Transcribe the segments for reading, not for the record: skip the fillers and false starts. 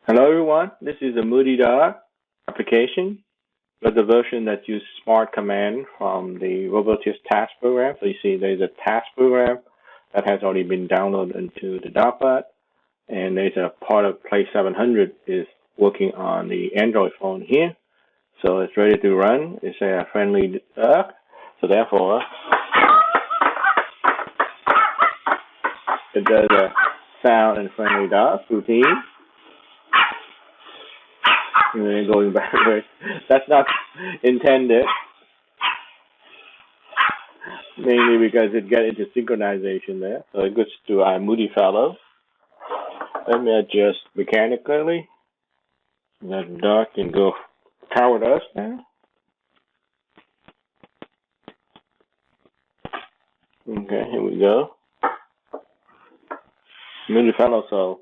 Hello everyone, this is the Moody Dog application, but the version that uses smart command from the Robotics task program. So you see there's a task program that has already been downloaded into the Dog Bot, and there's a part of Play 700 is working on the Android phone here. So it's ready to run. It's a friendly dog. So therefore, it does a sound and friendly dog routine. And then going backwards. That's not intended. Mainly because it gets into synchronization there. So it goes to our Moody fellow. Let me adjust mechanically. That dog can go toward us now. Okay, here we go. Moody fellow, so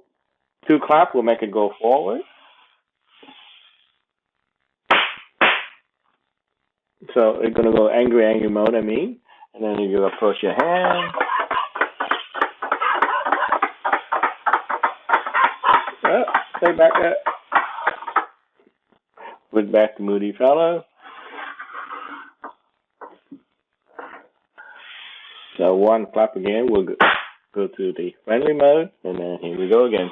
2 clap will make it go forward. So it's going to go angry mode, and then you approach your hand. Oh, stay back up. Put back to Moody fellow. So 1 clap again, we'll go to the friendly mode, and then here we go again.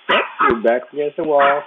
Yep, we're back against the wall.